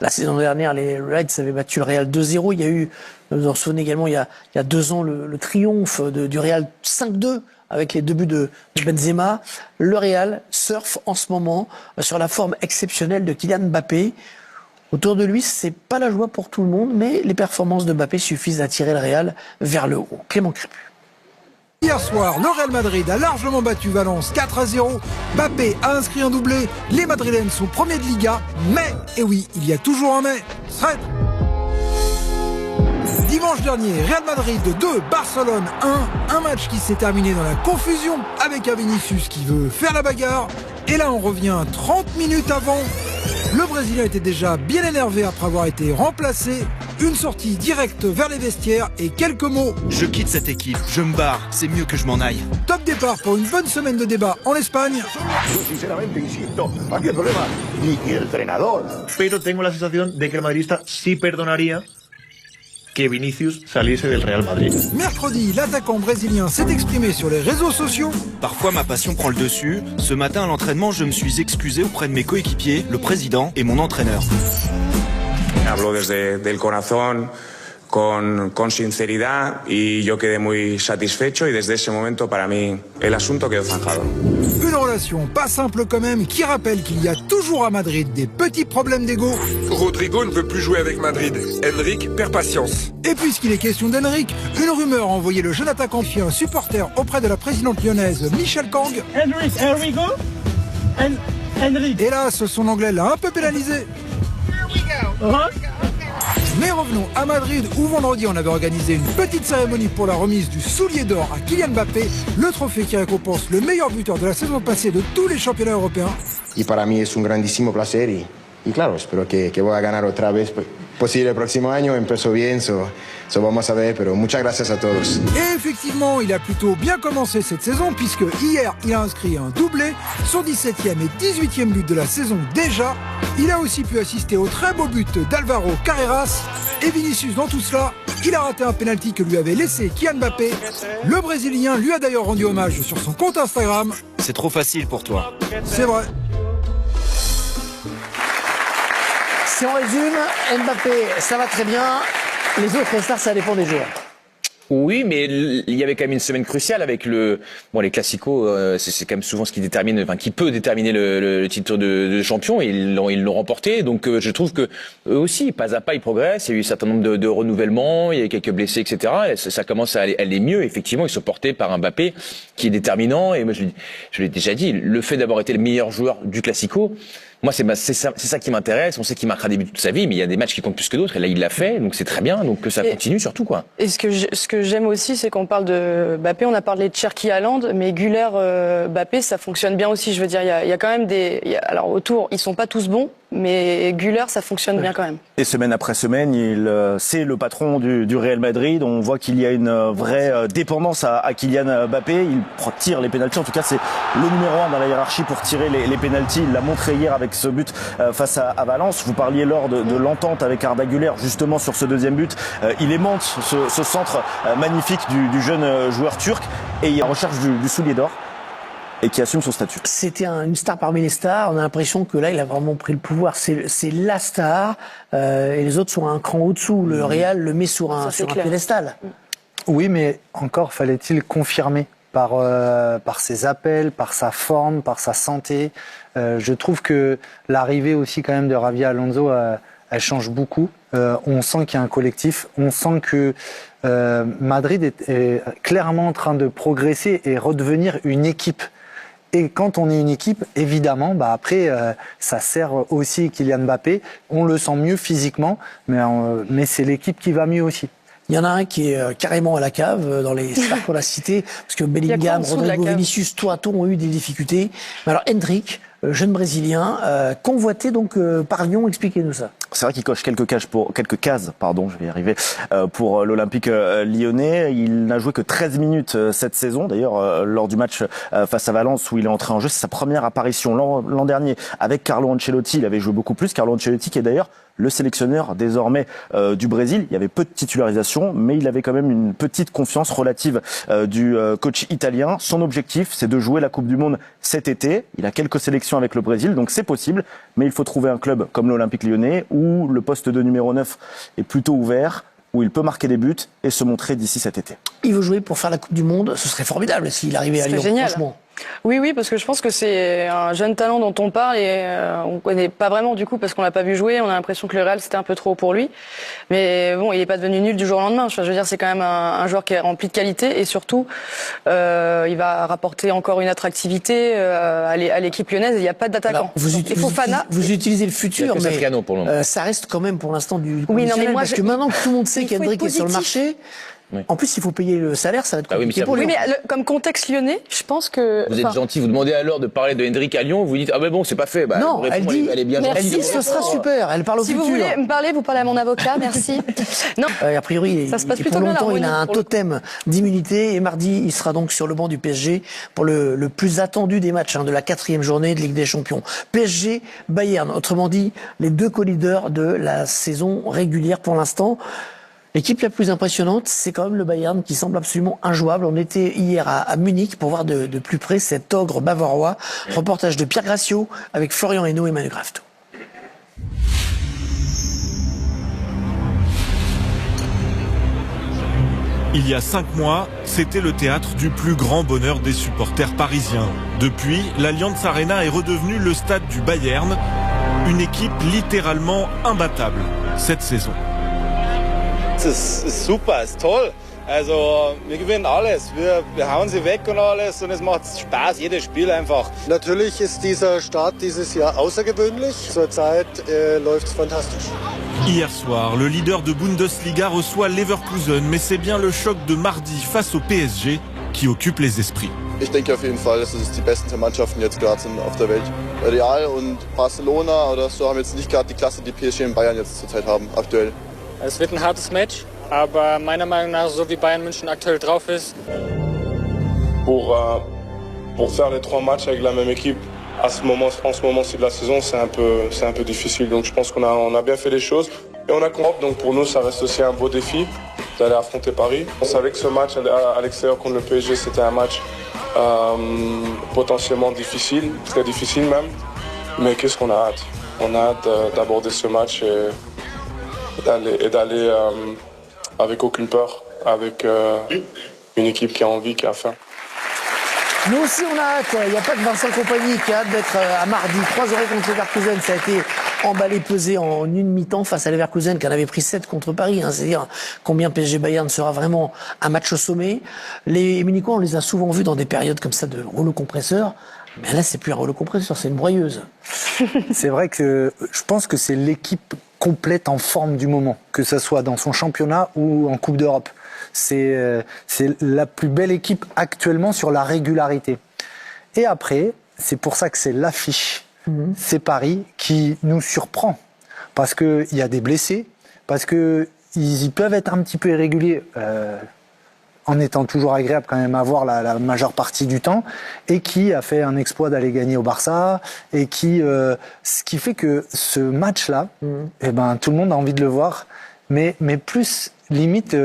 La saison dernière, les Reds avaient battu le Real 2-0. Il y a eu, vous en souvenez également, il y a 2 ans, le triomphe du Real 5-2 avec les 2 buts de Benzema. Le Real surfe en ce moment sur la forme exceptionnelle de Kylian Mbappé. Autour de lui, c'est pas la joie pour tout le monde, mais les performances de Mbappé suffisent à tirer le Real vers le haut. Clément Crépu. Hier soir, le Real Madrid a largement battu Valence 4-0. Mbappé a inscrit un doublé. Les Madrilènes sont premiers de Liga. Mais, et oui, il y a toujours un mais. Fred. Dimanche dernier, Real Madrid 2, Barcelone 1. Un match qui s'est terminé dans la confusion avec un Vinicius qui veut faire la bagarre. Et là, on revient 30 minutes avant. Le Brésilien était déjà bien énervé après avoir été remplacé. Une sortie directe vers les vestiaires et quelques mots. Je quitte cette équipe, je me barre, c'est mieux que je m'en aille. Top départ pour une bonne semaine de débat en Espagne. Pero tengo la sensación de que el madridista sí perdonaría que Vinicius saliese del Real Madrid. Mercredi, l'attaquant brésilien s'est exprimé sur les réseaux sociaux. Parfois ma passion prend le dessus. Ce matin à l'entraînement, je me suis excusé auprès de mes coéquipiers, le président et mon entraîneur. Hablo desde el corazón, con sinceridad y yo quedé muy satisfecho y desde ese momento para mí el asunto quedó zanjado. Une relation pas simple quand même qui rappelle qu'il y a toujours à Madrid des petits problèmes d'ego. Rodrigo ne veut plus jouer avec Madrid. Enrique perd patience. Et puisqu'il est question d'Enrique, une rumeur a envoyé le jeune attaquant qui est un supporter auprès de la présidente lyonnaise Michel Kang. Enrico, Enrique. Hélas, son anglais l'a un peu pénalisé. Mais revenons à Madrid où vendredi on avait organisé une petite cérémonie pour la remise du soulier d'or à Kylian Mbappé, le trophée qui récompense le meilleur buteur de la saison passée de tous les championnats européens. Y para mí es un grandísimo placer y claro, espero que voy a ganar otra vez posible el próximo año. Empezó bien, so vamos a ver, pero muchas gracias a todos. Et effectivement, il a plutôt bien commencé cette saison puisque hier, il a inscrit un doublé, son 17e et 18e but de la saison déjà. Il a aussi pu assister au très beau but d'Alvaro Carreras. Et Vinicius dans tout cela, il a raté un pénalty que lui avait laissé Kylian Mbappé. Le Brésilien lui a d'ailleurs rendu hommage sur son compte Instagram. C'est trop facile pour toi. C'est vrai. Si on résume, Mbappé, ça va très bien. Les autres stars, ça dépend des joueurs. Oui, mais il y avait quand même une semaine cruciale avec les classicos, c'est quand même souvent ce qui détermine, enfin, qui peut déterminer le titre de champion, et ils l'ont remporté. Donc, je trouve que eux aussi, pas à pas, ils progressent. Il y a eu un certain nombre de renouvellements, il y a eu quelques blessés, etc. Et ça commence à aller mieux. Effectivement, ils sont portés par un Mbappé qui est déterminant. Et moi, je l'ai déjà dit, le fait d'avoir été le meilleur joueur du classico, moi, c'est ça qui m'intéresse. On sait qu'il marquera des buts toute sa vie, mais il y a des matchs qui comptent plus que d'autres. Et là, il l'a fait, donc c'est très bien. Donc que ça continue surtout, quoi. Et ce que j'aime aussi, c'est qu'on parle de Mbappé. On a parlé de Cherki Haaland, mais Güler, Mbappé, ça fonctionne bien aussi. Je veux dire, il y a quand même alors autour, ils sont pas tous bons, mais Güler, ça fonctionne bien quand même. Et semaine après semaine, c'est le patron du Real Madrid. On voit qu'il y a une vraie dépendance à Kylian Mbappé. Il tire les pénaltys. En tout cas, c'est le numéro 1 dans la hiérarchie pour tirer les pénaltys. Il l'a montré hier avec ce but face à Valence. Vous parliez lors de l'entente avec Arda Güler justement sur ce deuxième but. Il aimante ce centre magnifique du jeune joueur turc et il recherche du soulier d'or et qui assume son statut. C'était une star parmi les stars. On a l'impression que là, il a vraiment pris le pouvoir. C'est la star et les autres sont un cran au-dessous. Le Real le met sur un piédestal. Oui, mais encore fallait-il confirmer par ses appels, par sa forme, par sa santé. Je trouve que l'arrivée aussi quand même de Javi Alonso, elle change beaucoup. On sent qu'il y a un collectif, on sent que Madrid est clairement en train de progresser et redevenir une équipe. Et quand on est une équipe, évidemment, après, ça sert aussi Kylian Mbappé. On le sent mieux physiquement, mais c'est l'équipe qui va mieux aussi. Il y en a un qui est carrément à la cave dans les stars qu'on a cités, parce que Bellingham, Rodrigo, Vinicius, tour à tour ont eu des difficultés. Mais alors Endrick, jeune Brésilien, convoité donc par Lyon, expliquez-nous ça. C'est vrai qu'il coche quelques cases, je vais y arriver, pour l'Olympique lyonnais. Il n'a joué que 13 minutes cette saison. D'ailleurs, lors du match face à Valence où il est entré en jeu, c'est sa première apparition l'an dernier avec Carlo Ancelotti. Il avait joué beaucoup plus. Carlo Ancelotti qui est d'ailleurs le sélectionneur désormais du Brésil. Il y avait peu de titularisation, mais il avait quand même une petite confiance relative du coach italien. Son objectif, c'est de jouer la Coupe du Monde cet été. Il a quelques sélections avec le Brésil, donc c'est possible. mais il faut trouver un club comme l'Olympique Lyonnais où le poste de numéro 9 est plutôt ouvert, où il peut marquer des buts et se montrer d'ici cet été. Il veut jouer pour faire la Coupe du Monde, ce serait formidable s'il arrivait à Lyon, génial. franchement. Oui, parce que je pense que c'est un jeune talent dont on parle et on connaît pas vraiment du coup parce qu'on l'a pas vu jouer. On a l'impression que le Real c'était un peu trop pour lui. Mais bon, il est pas devenu nul du jour au lendemain. Je veux dire, c'est quand même un joueur qui est rempli de qualité et surtout, il va rapporter encore une attractivité à l'équipe lyonnaise. Il n'y a pas d'attaquant. Vous utilisez le futur, mais ça reste quand même pour l'instant du conditionnel, parce que maintenant que tout le monde sait qu'Hendrick est sur le marché. Oui. En plus, il faut payer le salaire, ça va être compliqué pour lui. Oui, mais comme contexte lyonnais, je pense que... Vous êtes gentil, vous demandez alors de parler de Hendrick à Lyon, vous dites, ah ben bon, c'est pas fait. Bah, non, elle dit, ce sera super, elle parle au futur. Si vous voulez me parler, vous parlez à mon avocat, merci. Non. A priori, pour longtemps, il a un totem d'immunité, et mardi, il sera donc sur le banc du PSG pour le plus attendu des matchs de la 4e journée de Ligue des Champions. PSG, Bayern, autrement dit, les deux co-leaders de la saison régulière pour l'instant. L'équipe la plus impressionnante, c'est quand même le Bayern qui semble absolument injouable. On était hier à Munich pour voir de plus près cet ogre bavarois. Reportage de Pierre Graciot avec Florian Hainaut et Manu Grafto. Il y a 5 mois, c'était le théâtre du plus grand bonheur des supporters parisiens. Depuis, l'Allianz Arena est redevenu le stade du Bayern, une équipe littéralement imbattable cette saison. Es ist super, es ist toll. Also wir gewinnen alles, wir hauen sie weg und alles und es macht Spaß, jedes Spiel einfach. Natürlich ist dieser Start dieses Jahr außergewöhnlich. Zurzeit läuft es fantastisch. Hier soir, le leader de Bundesliga reçoit Leverkusen, mais c'est bien le choc de mardi face au PSG qui occupe les esprits. Ich denke auf jeden Fall, dass es die besten Mannschaften jetzt gerade sind auf der Welt. Real und Barcelona oder so haben jetzt nicht gerade die Klasse, die PSG und Bayern jetzt zurzeit haben, aktuell. Es wird ein hartes Match, aber meiner Meinung nach, so wie Bayern München aktuell drauf ist. Pour faire les 3 matchs avec la même équipe en ce moment-ci de la saison, c'est un peu difficile. Donc je pense qu'on a bien fait les choses et on a compris. Donc pour nous, ça reste aussi un beau défi d'aller affronter Paris. On savait que ce match à l'extérieur contre le PSG, c'était un match potentiellement difficile, très difficile même. Mais qu'est-ce qu'on a hâte? On a hâte d'aborder ce match et d'aller avec aucune peur, avec une équipe qui a envie, qui a faim. Nous aussi on a hâte, il n'y a pas que Vincent Kompany qui a hâte d'être à mardi. 3-0 contre Leverkusen, ça a été emballé, pesé en une mi-temps face à Leverkusen qui en avait pris 7 contre Paris. C'est-à-dire combien PSG Bayern sera vraiment un match au sommet. Les Munichois, on les a souvent vus dans des périodes comme ça de rouleau compresseur. Mais là, c'est plus un rouleau compresseur, c'est une broyeuse. C'est vrai que je pense que c'est l'équipe complète en forme du moment, que ce soit dans son championnat ou en Coupe d'Europe. C'est la plus belle équipe actuellement sur la régularité. Et après, c'est pour ça que c'est l'affiche. C'est Paris qui nous surprend. Parce qu'il y a des blessés, parce qu'ils peuvent être un petit peu irréguliers, en étant toujours agréable quand même à voir la majeure partie du temps, et qui a fait un exploit d'aller gagner au Barça, et ce qui fait que ce match-là, eh ben, tout le monde a envie de le voir, mais plus limite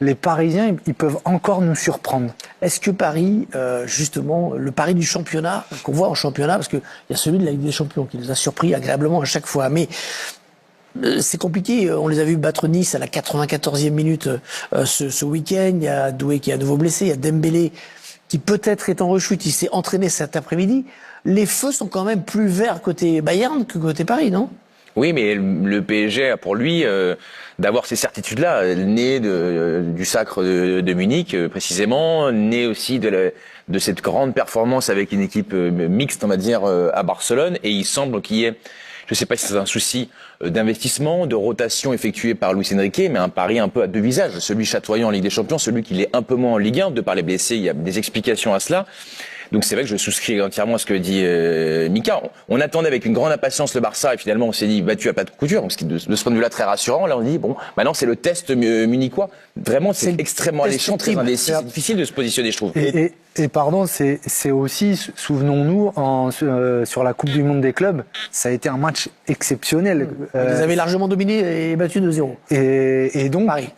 les Parisiens, ils peuvent encore nous surprendre. Est-ce que Paris, justement, le pari du championnat, qu'on voit en championnat, parce qu'il y a celui de la Ligue des Champions qui nous a surpris agréablement à chaque fois, mais c'est compliqué, on les a vus battre Nice à la 94e minute ce week-end, il y a Doué qui est à nouveau blessé, il y a Dembélé qui peut-être est en rechute, il s'est entraîné cet après-midi. Les feux sont quand même plus verts côté Bayern que côté Paris, non ? Oui, mais le PSG a pour lui d'avoir ces certitudes-là, né du sacre de Munich précisément, né aussi de cette grande performance avec une équipe mixte, on va dire, à Barcelone, et il semble qu'il y ait, je ne sais pas si c'est un souci d'investissement, de rotation effectuée par Luis Enrique, mais un pari un peu à deux visages, celui chatoyant en Ligue des Champions, celui qui l'est un peu moins en Ligue 1, de par les blessés, il y a des explications à cela. Donc c'est vrai que je souscris entièrement à ce que dit Mika. On attendait avec une grande impatience le Barça et finalement on s'est dit battu à pas de couture, donc de ce point de vue-là très rassurant. Là on dit bon, maintenant c'est le test munichois. Vraiment c'est extrêmement alléchant, très indécis, c'est difficile de se positionner, je trouve. Et pardon, c'est aussi, souvenons-nous, sur la Coupe du Monde des clubs, ça a été un match exceptionnel. Vous les avez largement dominés et battus 2-0. Et donc, Paris.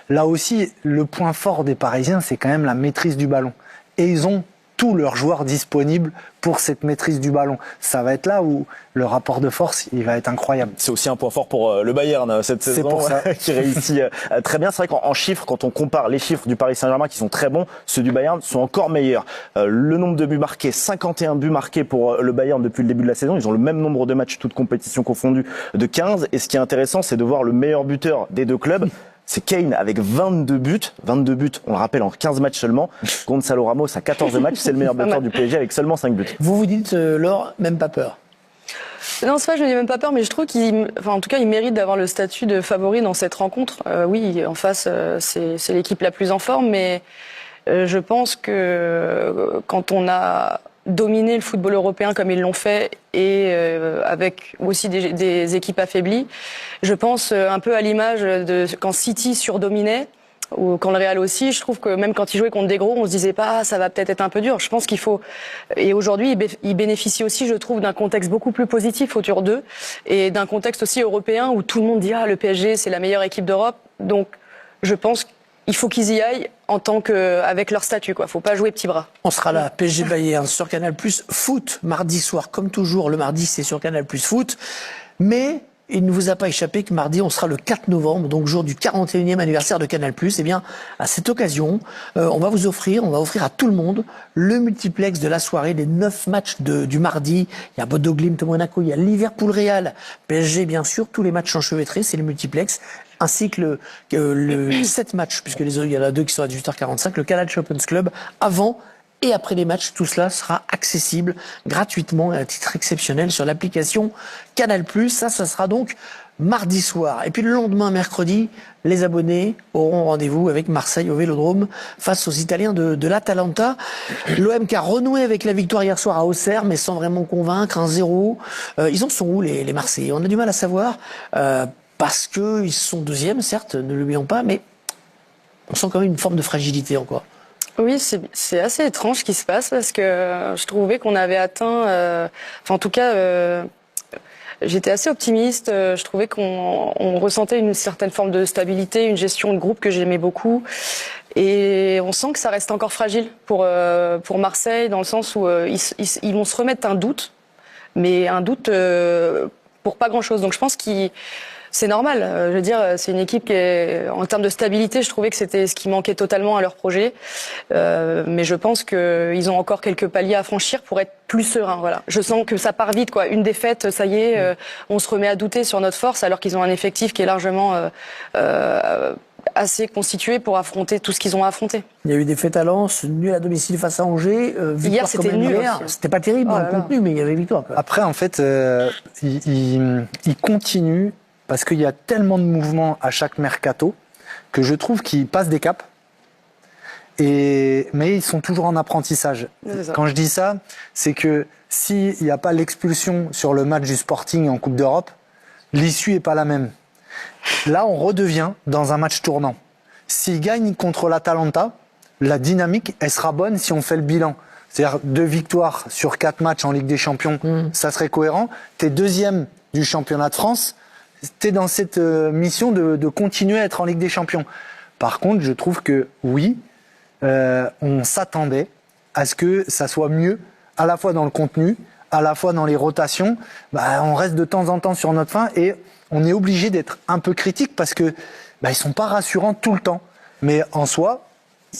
Là aussi, le point fort des Parisiens, c'est quand même la maîtrise du ballon. Et ils ont tous leurs joueurs disponibles pour cette maîtrise du ballon. Ça va être là où le rapport de force, il va être incroyable. C'est aussi un point fort pour le Bayern cette saison, pour ça. Qui réussit très bien. C'est vrai qu'en chiffres, quand on compare les chiffres du Paris Saint-Germain qui sont très bons, ceux du Bayern sont encore meilleurs. Le nombre de buts marqués, 51 buts marqués pour le Bayern depuis le début de la saison. Ils ont le même nombre de matchs, toutes compétitions confondues, de 15. Et ce qui est intéressant, c'est de voir le meilleur buteur des deux clubs. C'est Kane avec 22 buts. 22 buts, on le rappelle, en 15 matchs seulement. Gonzalo Ramos à 14 matchs, c'est le meilleur buteur du PSG avec seulement 5 buts. Vous dites, Laure, même pas peur? Non, c'est vrai, je me dis même pas peur, mais je trouve en tout cas, il mérite d'avoir le statut de favori dans cette rencontre. Oui, en face, c'est l'équipe la plus en forme, mais je pense que quand on a dominé le football européen comme ils l'ont fait et avec aussi des équipes affaiblies, je pense un peu à l'image de quand City surdominait ou quand le Real aussi, je trouve que même quand ils jouaient contre des gros, on se disait pas ça va peut-être être un peu dur. Je pense qu'il faut, et aujourd'hui ils bénéficient aussi, je trouve, d'un contexte beaucoup plus positif autour d'eux et d'un contexte aussi européen où tout le monde dit le PSG c'est la meilleure équipe d'Europe. Donc je pense il faut qu'ils y aillent en tant avec leur statut, quoi. Faut pas jouer petit bras. On sera là, PSG Bayern sur Canal+ Foot mardi soir, comme toujours. Le mardi, c'est sur Canal+ Foot, mais il ne vous a pas échappé que mardi, on sera le 4 novembre, donc jour du 41e anniversaire de Canal+. Eh bien, à cette occasion, on va offrir à tout le monde le multiplex de la soirée, les 9 matchs du mardi. Il y a Bodo Glimt Monaco, il y a Liverpool Real, PSG bien sûr, tous les matchs enchevêtrés, c'est le multiplex. Ainsi que le 7 matchs, puisque il y en a 2 qui sont à 18h45, le Canal Champions Club, avant et après les matchs, tout cela sera accessible gratuitement et à titre exceptionnel sur l'application Canal+. Ça sera donc mardi soir. Et puis le lendemain, mercredi, les abonnés auront rendez-vous avec Marseille au Vélodrome face aux Italiens de l'Atalanta. L'OM qui a renoué avec la victoire hier soir à Auxerre, mais sans vraiment convaincre, 1-0. Ils en sont où les Marseillais? On a du mal à savoir. Parce qu'ils sont deuxièmes, certes, ne l'oublions pas, mais on sent quand même une forme de fragilité encore. Oui, c'est assez étrange ce qui se passe parce que je trouvais qu'on avait atteint, en tout cas, j'étais assez optimiste. Je trouvais qu'on ressentait une certaine forme de stabilité, une gestion de groupe que j'aimais beaucoup. Et on sent que ça reste encore fragile pour Marseille, dans le sens où ils vont se remettre un doute, mais un doute pour pas grand-chose. Donc je pense c'est normal. Je veux dire, c'est une équipe qui est, en termes de stabilité, je trouvais que c'était ce qui manquait totalement à leur projet. Mais je pense qu'ils ont encore quelques paliers à franchir pour être plus sereins. Voilà. Je sens que ça part vite, quoi. Une défaite, ça y est, on se remet à douter sur notre force, alors qu'ils ont un effectif qui est largement assez constitué pour affronter tout ce qu'ils ont à affronter. Il y a eu des faits à Lens, nul à domicile face à Angers. Hier, c'était nul. C'était pas terrible dans le contenu, mais il y avait victoire. Après, en fait, ils continuent. Parce qu'il y a tellement de mouvements à chaque mercato que je trouve qu'ils passent des caps. Mais ils sont toujours en apprentissage. Quand je dis ça, c'est que s'il n'y a pas l'expulsion sur le match du Sporting en Coupe d'Europe, l'issue n'est pas la même. Là, on redevient dans un match tournant. S'ils gagnent contre l'Atalanta, la dynamique, elle sera bonne si on fait le bilan. C'est-à-dire 2 victoires sur 4 matchs en Ligue des Champions, ça serait cohérent. T'es deuxième du championnat de France. T'es dans cette mission de continuer à être en Ligue des Champions. Par contre, je trouve que oui, on s'attendait à ce que ça soit mieux, à la fois dans le contenu, à la fois dans les rotations. On reste de temps en temps sur notre faim et on est obligé d'être un peu critique parce que ils sont pas rassurants tout le temps. Mais en soi,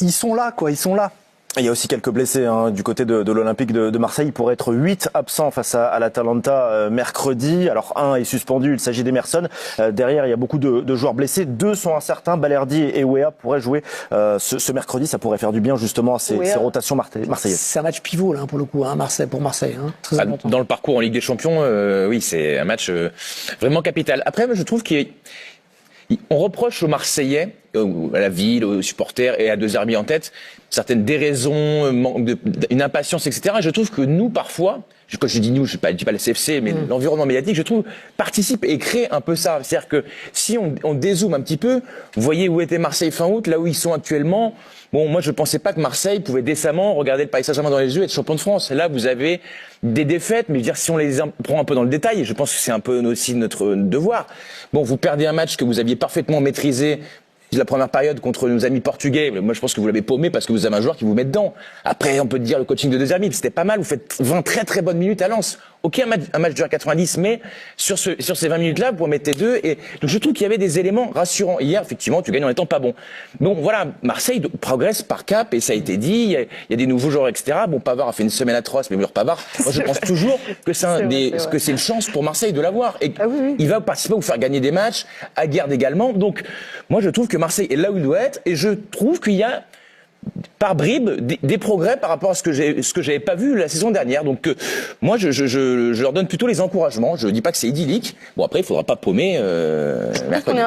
ils sont là, quoi. Ils sont là. Il y a aussi quelques blessés du côté de l'Olympique de Marseille. Il pourrait être 8 absents face à l'Atalanta mercredi. Alors 1 est suspendu, il s'agit d'Emerson. Derrière, il y a beaucoup de joueurs blessés. 2 sont incertains. Balerdi et Weah pourraient jouer ce mercredi. Ça pourrait faire du bien justement à ces rotations marseillaises. C'est un match pivot là pour le coup, pour Marseille. Très important. Dans le parcours en Ligue des Champions, oui, c'est un match vraiment capital. Après, je trouve qu'on reproche aux Marseillais, à la ville, aux supporters et à Deux Herbiers en tête, certaines déraisons, une impatience, etc. Et je trouve que nous, parfois, quand je dis nous, je dis pas le CFC, mais l'environnement médiatique, je trouve, participe et crée un peu ça. C'est-à-dire que si on dézoome un petit peu, vous voyez où était Marseille fin août, là où ils sont actuellement. Bon, moi, je pensais pas que Marseille pouvait décemment regarder le Paris Saint-Germain dans les yeux et être champion de France. Là, vous avez des défaites, mais je veux dire, si on les prend un peu dans le détail, je pense que c'est un peu aussi notre devoir. Bon, vous perdez un match que vous aviez parfaitement maîtrisé La première période contre nos amis portugais, moi je pense que vous l'avez paumé parce que vous avez un joueur qui vous met dedans. Après, on peut dire le coaching de De Zerbi, c'était pas mal, vous faites 20 très très bonnes minutes à Lens. Ok, un match dure 90, mais sur ces 20 minutes-là, vous en mettez 2. Et donc je trouve qu'il y avait des éléments rassurants. Hier, effectivement, tu gagnes en étant pas bon. Donc voilà, Marseille progresse par cap, et ça a été dit, il y a des nouveaux joueurs, etc. Bon, Pavard a fait une semaine atroce, mais Pavard, moi je pense toujours que c'est une chance pour Marseille de l'avoir. Et il va participer à vous faire gagner des matchs, à Guerde également. Donc moi je trouve que Marseille est là où il doit être, et je trouve qu'il y a par bribes des progrès par rapport à ce que j'avais pas vu la saison dernière. Donc moi je leur donne plutôt les encouragements. Je dis pas que c'est idyllique. Bon, après il faudra pas paumer mercredi.